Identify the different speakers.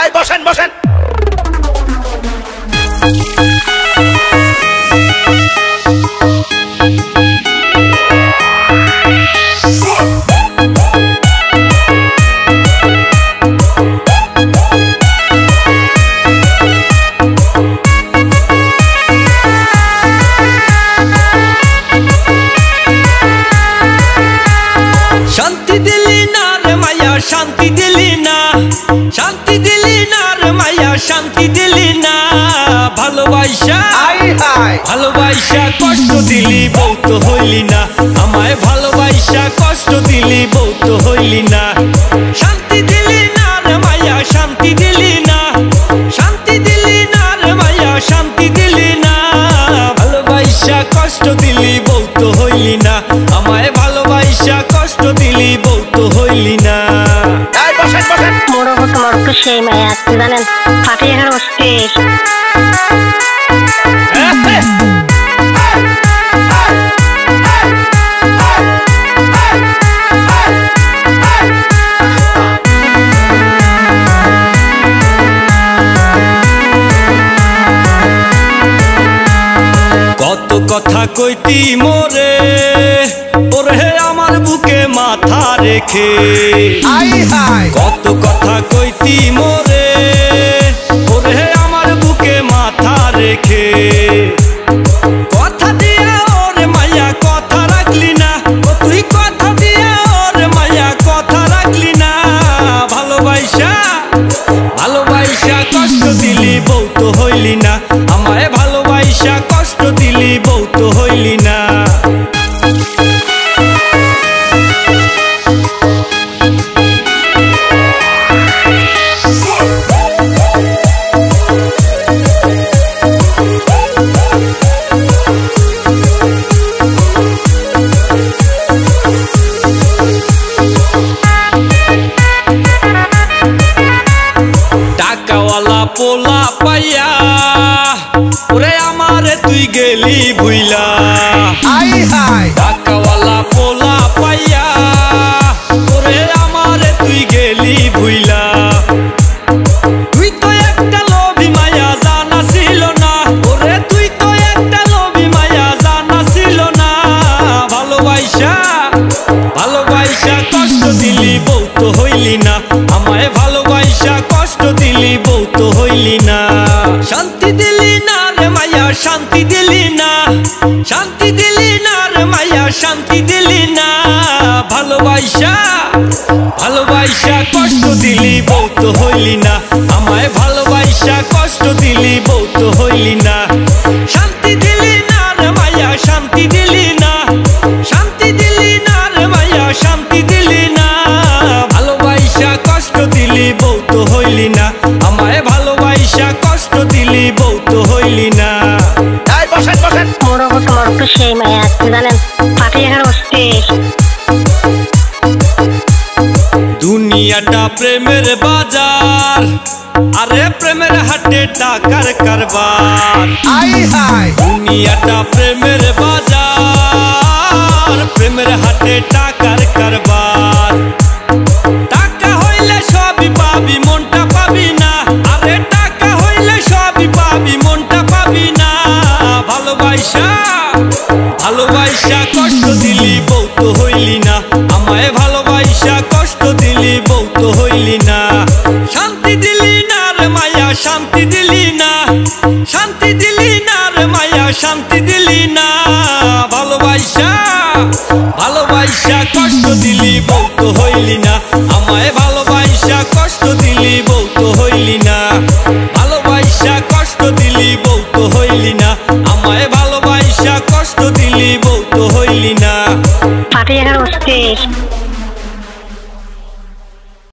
Speaker 1: এই বসেন বসেন।
Speaker 2: শান্তি দিলি না রে মায়া শান্তি দিলি না, শান্তি দিলি না রে মায়া শান্তি দিলি না। ভালোবাসা ভালোবাসা কষ্ট দিলি বউ তো হইলি না, আমায় ভালোবাসা কষ্ট দিলি বউ তো হইলি না। শান্তি দিলি না রে মায়া শান্তি দিলি না, শান্তি দিলি না রে মায়া শান্তি দিলি না। ভালোবাসা কষ্ট দিলি বউ তো হইলি না, আমায় ভালোবাসা কষ্ট দিলি বউ তো হইলি না।
Speaker 3: মোড়ো তোমার তো সেই মায়া আপনি জানেন ফাটে এখানে অস্থির।
Speaker 2: কত কথা কইতি মোরে ওরে আমার বুকে মাথা রেখে, কত কথা কইতি মোরে ওরে আমার বুকে মাথা রেখে। কথা দিয়া ওরে মায়া কথা রাখলি না, ও তুই কথা দিয়া ওরে মায়া কথা রাখলি না। ভালোবাসা ভালোবাসা কষ্ট দিলি বউ তো হইলি না, আমায় ভালোবাসা কষ্ট দিলি বউ তো হইলি না। টাকাওয়ালা পোলা পাইয়া ওরে আমারে তুই গেলি ভুইলা, টাকাওয়ালা পোলা পাইয়া ওরে আমারে তুই গেলি ভুইলা। তুই তো একটা লোভী মায়া জানা ছিল না, ওরে তুই তো একটা লোভী মায়া জানা ছিল না। ভালোবাসা ভালোবাসা কষ্ট দিলি বউ তো হইলি না, আমায় ভালোবাসা কষ্ট দিলি বউ তো হইলি না। শান্তি দিলি না রে মায়া শান্তি দিলি না, শান্তি দিলি না রে মায়া শান্তি দিলি না। ভালোবাসা ভালোবাসা কষ্ট দিলি বউ তো হইলি না, আমায় ভালোবাসা কষ্ট দিলি বউ তো হইলি না। শান্তি দিলি না রে মায়া শান্তি দিলি না, শান্তি দিলি না রে মায়া শান্তি দিলি না। ভালোবাসা কষ্ট দিলি বউ তো হইলি না, আমায় ভালোবাসা কষ্ট দিলি বউ তো হইলি না।
Speaker 3: মোড়ো তোমার তো সেই মায়া আপনি জানেন ফাটে এখানে অস্থির।
Speaker 2: দুনিয়াটা প্রেমের বাজার, আরে প্রেমের হাটে টাকার কারবার। দুনিয়াটা প্রেমের বাজার, প্রেমের হাটে টাকার কারবার। টাকা হইলে সবই পাবি মনটা পাবি না, আরে টাকা হইলে সবই পাবি মনটা পাবি না। ভালোবাসা ভালোবাসা কষ্ট দিলি বউ তো হইলি না, আমায় ভালোবাসা কষ্ট দিলি বউ তো হইলি না। শান্তি দিলি না রে মায়া শান্তি দিলি না, শান্তি দিলি না রে মায়া শান্তি দিলি না। ভালোবাসা ভালোবাসা কষ্ট দিলি বউ তো হইলি না, আমায় ভালোবাসা কষ্ট দিলি বউ তো হইলি না। ভালোবাসা কষ্ট দিলি বউ তো হইলি না, আমায় ভালোবাসা কষ্ট দিলি বউ তো হইলি না।
Speaker 3: ফাটে এখানে অস্থির।